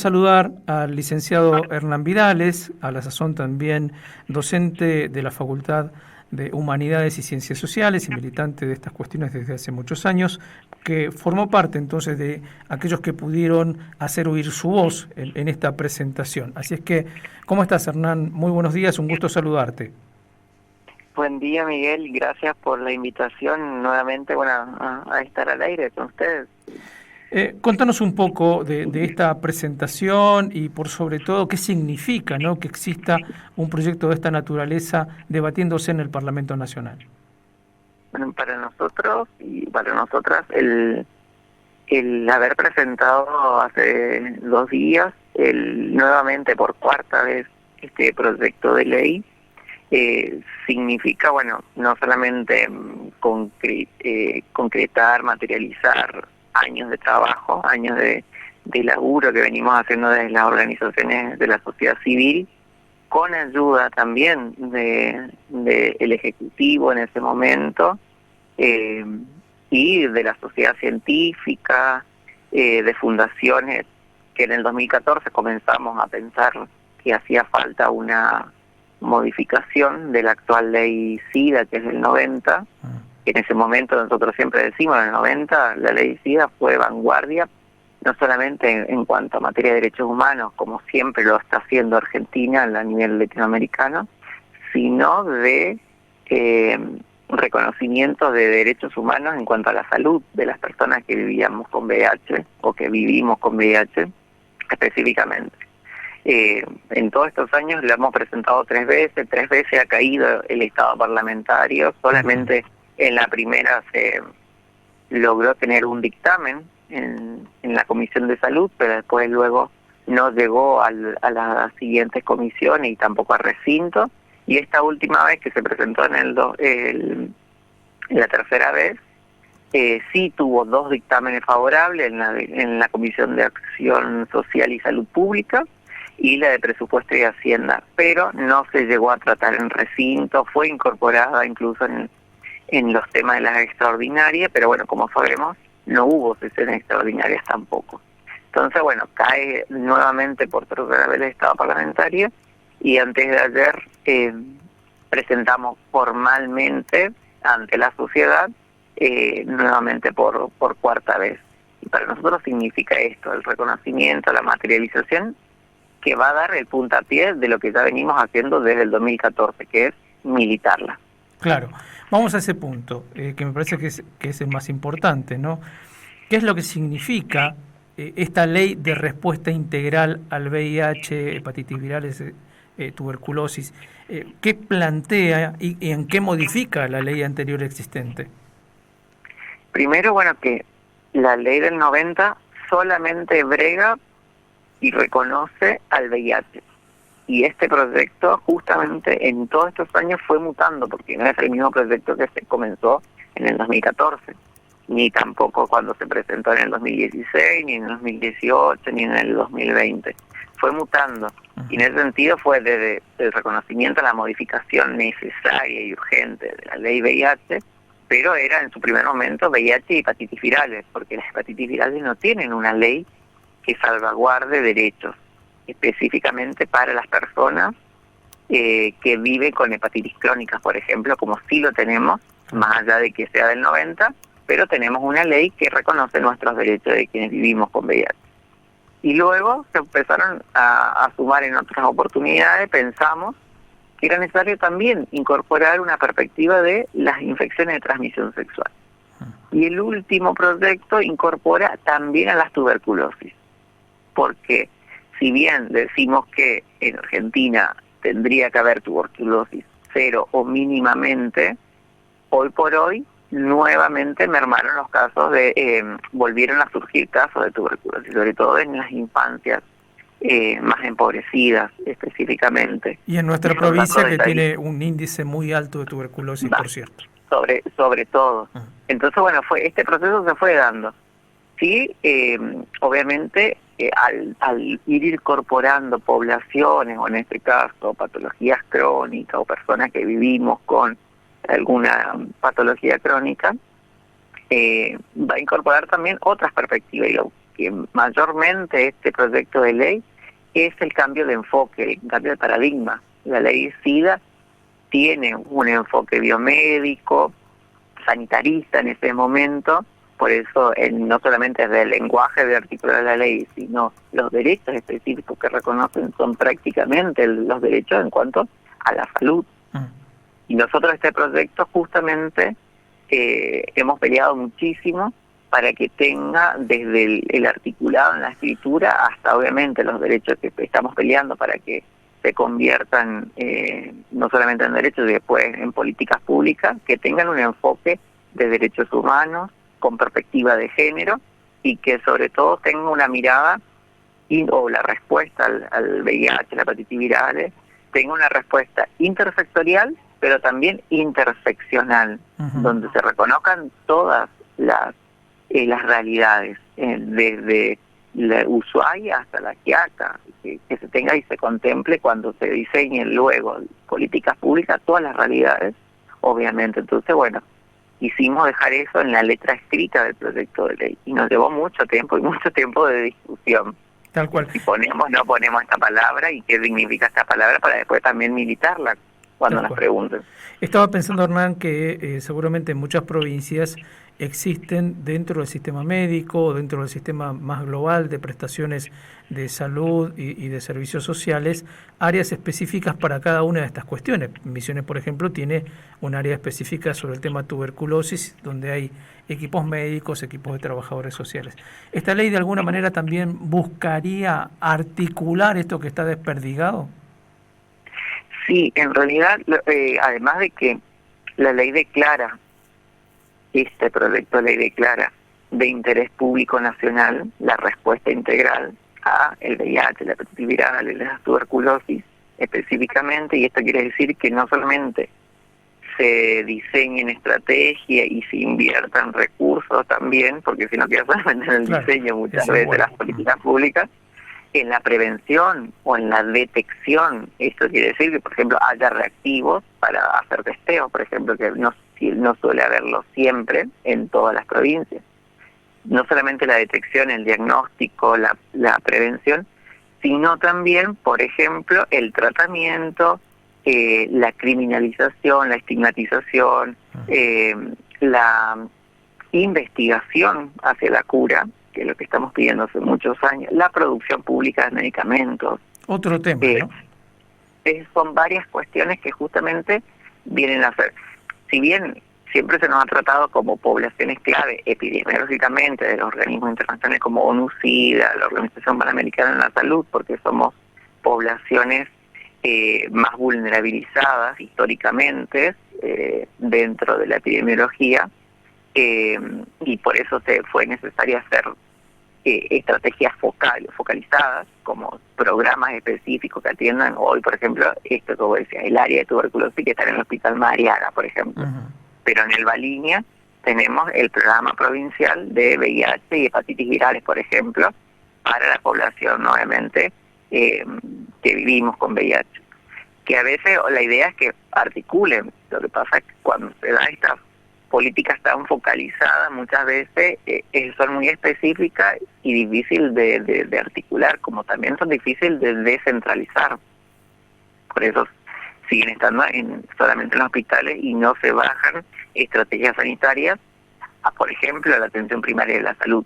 Saludar al licenciado Hernán Vidales, a la sazón también docente de la Facultad de Humanidades y Ciencias Sociales y militante de estas cuestiones desde hace muchos años, que formó parte entonces de aquellos que pudieron hacer oír su voz en esta presentación. Así es que, ¿cómo estás, Hernán? Muy buenos días, un gusto saludarte. Buen día, Miguel, gracias por la invitación nuevamente a estar al aire con ustedes. Contanos un poco de esta presentación y por sobre todo qué significa, ¿no?, que exista un proyecto de esta naturaleza debatiéndose en el Parlamento Nacional. Bueno, para nosotros y para nosotras el haber presentado hace 2 días nuevamente por 4ª vez este proyecto de ley significa, no solamente concretar, materializar años de trabajo, años de laburo que venimos haciendo desde las organizaciones de la sociedad civil, con ayuda también de el Ejecutivo en ese momento, y de la sociedad científica, de fundaciones, que en el 2014 comenzamos a pensar que hacía falta una modificación de la actual ley SIDA, que es del 90. En ese momento nosotros siempre decimos, en el 90 la ley SIDA fue vanguardia, no solamente en cuanto a materia de derechos humanos, como siempre lo está haciendo Argentina a nivel latinoamericano, sino de reconocimiento de derechos humanos en cuanto a la salud de las personas que vivíamos con VIH o que vivimos con VIH específicamente. En todos estos años lo hemos presentado 3 veces ha caído el estado parlamentario, solamente en la primera se logró tener un dictamen en la Comisión de Salud, pero después luego no llegó a las siguientes comisiones y tampoco a recinto, y esta última vez que se presentó en la 3ª vez, sí tuvo 2 dictámenes favorables en la Comisión de Acción Social y Salud Pública y la de Presupuesto y Hacienda, pero no se llegó a tratar en recinto, fue incorporada incluso en los temas de las extraordinarias, pero como sabemos, no hubo sesiones extraordinarias tampoco. Entonces, cae nuevamente por 3ª vez el estado parlamentario, y antes de ayer presentamos formalmente ante la sociedad nuevamente por 4ª vez. Y para nosotros significa esto, el reconocimiento, la materialización, que va a dar el puntapié de lo que ya venimos haciendo desde el 2014, que es militarla. Claro, vamos a ese punto, que me parece que es el más importante, ¿no? ¿Qué es lo que significa esta ley de respuesta integral al VIH, hepatitis virales, tuberculosis? ¿Qué plantea y en qué modifica la ley anterior existente? Primero, que la ley del 90 solamente brega y reconoce al VIH. Y este proyecto justamente en todos estos años fue mutando, porque no es el mismo proyecto que se comenzó en el 2014, ni tampoco cuando se presentó en el 2016, ni en el 2018, ni en el 2020. Fue mutando. Y en ese sentido fue desde el reconocimiento a la modificación necesaria y urgente de la ley VIH, pero era en su primer momento VIH y hepatitis virales, porque las hepatitis virales no tienen una ley que salvaguarde derechos específicamente para las personas que viven con hepatitis crónicas, por ejemplo, como sí lo tenemos, más allá de que sea del 90, pero tenemos una ley que reconoce nuestros derechos de quienes vivimos con VIH. Y luego se empezaron a sumar en otras oportunidades, pensamos que era necesario también incorporar una perspectiva de las infecciones de transmisión sexual. Y el último proyecto incorpora también a las tuberculosis, porque si bien decimos que en Argentina tendría que haber tuberculosis cero o mínimamente, hoy por hoy nuevamente mermaron los casos volvieron a surgir casos de tuberculosis, sobre todo en las infancias más empobrecidas específicamente. Y en nuestra provincia, que tiene un índice muy alto de tuberculosis, por cierto. Sobre todo. Entonces, este proceso se fue dando. Sí, obviamente, al ir incorporando poblaciones, o en este caso patologías crónicas, o personas que vivimos con alguna patología crónica, va a incorporar también otras perspectivas. Y que mayormente este proyecto de ley es el cambio de enfoque, el cambio de paradigma. La ley SIDA tiene un enfoque biomédico, sanitarista en ese momento, por eso no solamente es del lenguaje de articular la ley, sino los derechos específicos que reconocen son prácticamente los derechos en cuanto a la salud. Y nosotros este proyecto justamente hemos peleado muchísimo para que tenga desde el articulado en la escritura hasta obviamente los derechos que estamos peleando para que se conviertan no solamente en derechos y después en políticas públicas, que tengan un enfoque de derechos humanos con perspectiva de género y que sobre todo tenga una mirada o la respuesta al VIH, la hepatitis virales, tenga una respuesta intersectorial pero también interseccional, donde se reconozcan todas las realidades, desde la Ushuaia hasta la Quiaca, que se tenga y se contemple cuando se diseñen luego políticas públicas, todas las realidades, obviamente. Entonces, bueno, quisimos dejar eso en la letra escrita del proyecto de ley, y nos llevó mucho tiempo de discusión. Tal cual. Si ponemos, no ponemos esta palabra, y qué significa esta palabra, para después también militarla cuando nos pregunten. Estaba pensando, Hernán, que seguramente en muchas provincias existen dentro del sistema médico, dentro del sistema más global de prestaciones de salud y de servicios sociales, áreas específicas para cada una de estas cuestiones. Misiones, por ejemplo, tiene un área específica sobre el tema tuberculosis, donde hay equipos médicos, equipos de trabajadores sociales. ¿Esta ley de alguna manera también buscaría articular esto que está desperdigado? Sí, en realidad, además de que la ley declara, este proyecto de ley declara de interés público nacional la respuesta integral a el VIH, la hepatitis viral, la tuberculosis específicamente, y esto quiere decir que no solamente se diseñen estrategias y se inviertan recursos también, porque si no queda solamente en el diseño muchas veces de las políticas públicas, en la prevención o en la detección. Esto quiere decir que, por ejemplo, haya reactivos para hacer testeo, por ejemplo, que no suele haberlo siempre en todas las provincias. No solamente la detección, el diagnóstico, la prevención, sino también, por ejemplo, el tratamiento, la criminalización, la estigmatización, la investigación hacia la cura, que es lo que estamos pidiendo hace muchos años, la producción pública de medicamentos. Otro tema, ¿no? Son varias cuestiones que justamente vienen a ser, si bien siempre se nos ha tratado como poblaciones clave epidemiológicamente de los organismos internacionales como ONU-SIDA, la Organización Panamericana de la Salud, porque somos poblaciones más vulnerabilizadas históricamente dentro de la epidemiología, y por eso fue necesario hacer estrategias focalizadas, como programas específicos que atiendan hoy, por ejemplo, esto que vos decías, el área de tuberculosis que está en el Hospital Madariaga, por ejemplo. Pero en el Baliña tenemos el programa provincial de VIH y hepatitis virales, por ejemplo, para la población, obviamente, que vivimos con VIH. Que a veces la idea es que articulen. Lo que pasa es que cuando se da estas políticas tan focalizadas, muchas veces son muy específicas y difícil de articular, como también son difíciles de descentralizar. Por eso siguen estando solamente en los hospitales y no se bajan estrategias sanitarias a, por ejemplo, a la atención primaria de la salud,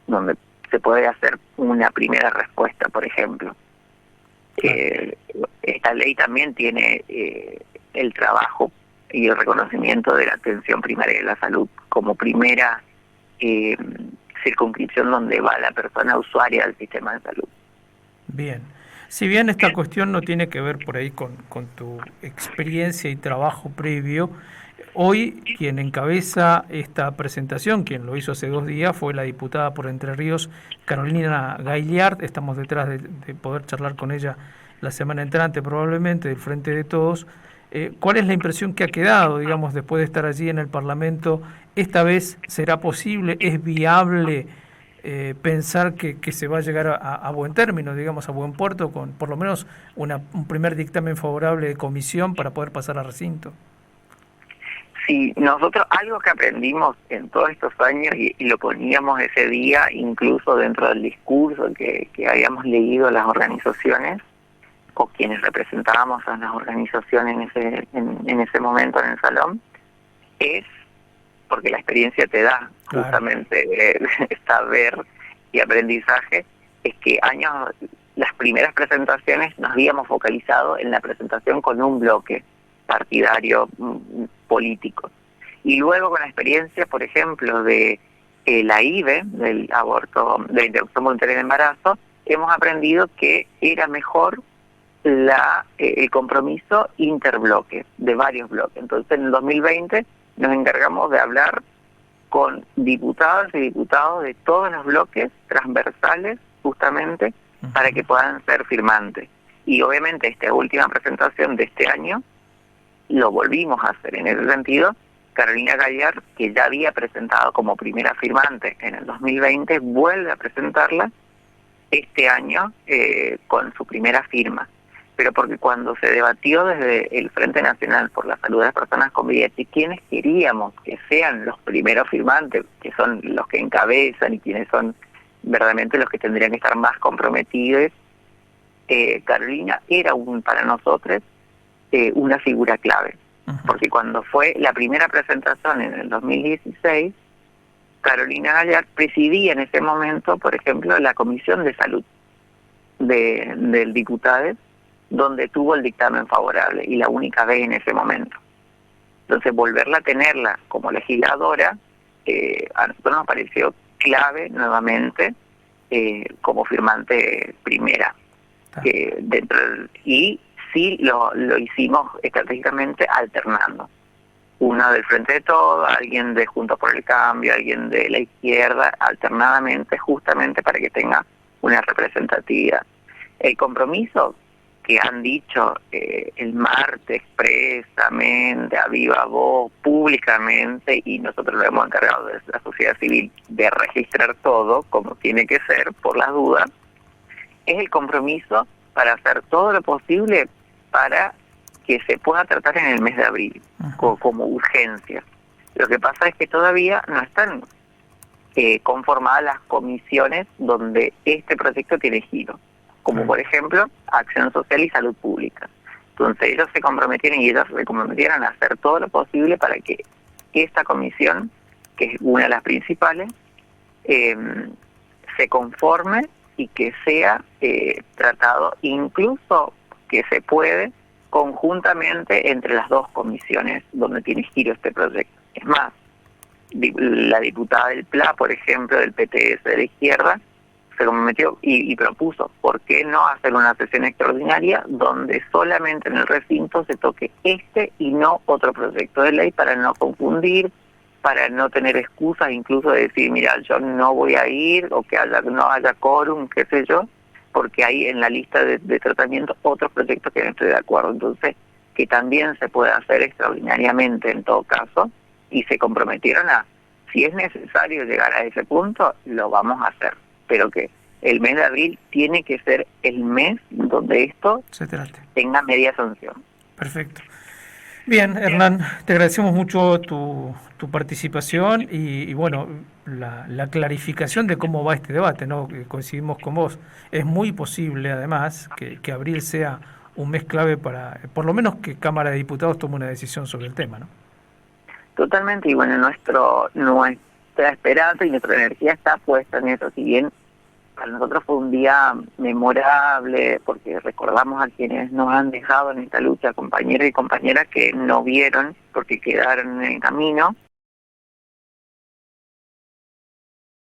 donde se puede hacer una primera respuesta, por ejemplo. Esta ley también tiene el trabajo y el reconocimiento de la atención primaria de la salud como primera circunscripción donde va la persona usuaria del sistema de salud. Bien. Si bien esta cuestión no tiene que ver por ahí con tu experiencia y trabajo previo, hoy quien encabeza esta presentación, quien lo hizo hace 2 días, fue la diputada por Entre Ríos, Carolina Gaillard. Estamos detrás de poder charlar con ella la semana entrante, probablemente, del Frente de Todos. ¿Cuál es la impresión que ha quedado, digamos, después de estar allí en el Parlamento? ¿Esta vez será posible? ¿Es viable pensar que se va a llegar a buen término, digamos, a buen puerto, con por lo menos un primer dictamen favorable de comisión para poder pasar a recinto? si nosotros algo que aprendimos en todos estos años y lo poníamos ese día incluso dentro del discurso que habíamos leído las organizaciones o quienes representábamos a las organizaciones en ese momento en el salón, es porque la experiencia te da justamente saber y aprendizaje, es que las primeras presentaciones nos habíamos focalizado en la presentación con un bloque partidario político. Y luego con la experiencia, por ejemplo, de la IVE, del aborto, de la interrupción voluntaria del embarazo, hemos aprendido que era mejor el compromiso interbloque, de varios bloques. Entonces en el 2020 nos encargamos de hablar con diputadas y diputados de todos los bloques transversales, justamente, para que puedan ser firmantes. Y obviamente esta última presentación de este año lo volvimos a hacer. En ese sentido, Carolina Gallar, que ya había presentado como primera firmante en el 2020, vuelve a presentarla este año con su primera firma. Pero porque cuando se debatió desde el Frente Nacional por la Salud de las Personas con VIH, quienes queríamos que sean los primeros firmantes, que son los que encabezan y quienes son verdaderamente los que tendrían que estar más comprometidos, Carolina era para nosotros una figura clave. Porque cuando fue la primera presentación en el 2016, Carolina Gallar presidía en ese momento, por ejemplo, la Comisión de Salud del diputado, donde tuvo el dictamen favorable, y la única vez en ese momento. Entonces, volverla a tenerla como legisladora, a nosotros nos pareció clave nuevamente como firmante primera. Y sí lo hicimos estratégicamente alternando. Uno del Frente de Todos, alguien de Juntos por el Cambio, alguien de la izquierda, alternadamente, justamente para que tenga una representatividad. El compromiso que han dicho el martes expresamente, a viva voz, públicamente, y nosotros lo hemos encargado desde la sociedad civil de registrar todo como tiene que ser, por las dudas, es el compromiso para hacer todo lo posible para que se pueda tratar en el mes de abril como urgencia. Lo que pasa es que todavía no están conformadas las comisiones donde este proyecto tiene giro, como por ejemplo Acción Social y Salud Pública. Entonces ellos se comprometieron y ellos se comprometieron a hacer todo lo posible para que esta comisión, que es una de las principales, se conforme y que sea tratado, incluso que se puede, conjuntamente entre las dos comisiones donde tiene giro este proyecto. Es más, la diputada del PLA, por ejemplo, del PTS de la izquierda, se comprometió y propuso, ¿por qué no hacer una sesión extraordinaria donde solamente en el recinto se toque este y no otro proyecto de ley, para no confundir, para no tener excusas, incluso de decir, mira, yo no voy a ir, o que no haya quórum, qué sé yo, porque hay en la lista de tratamiento otros proyectos que no estoy de acuerdo. Entonces, que también se puede hacer extraordinariamente en todo caso, y se comprometieron a, si es necesario llegar a ese punto, lo vamos a hacer, pero que el mes de abril tiene que ser el mes donde esto tenga media sanción. Perfecto. Bien, Hernán, te agradecemos mucho tu participación y bueno, la clarificación de cómo va este debate, ¿no? Coincidimos con vos. Es muy posible, además, que abril sea un mes clave para, por lo menos, que Cámara de Diputados tome una decisión sobre el tema, ¿no? Totalmente, y bueno, nuestra esperanza y nuestra energía está puesta en eso. Si bien para nosotros fue un día memorable, porque recordamos a quienes nos han dejado en esta lucha, compañeros y compañeras que no vieron porque quedaron en el camino,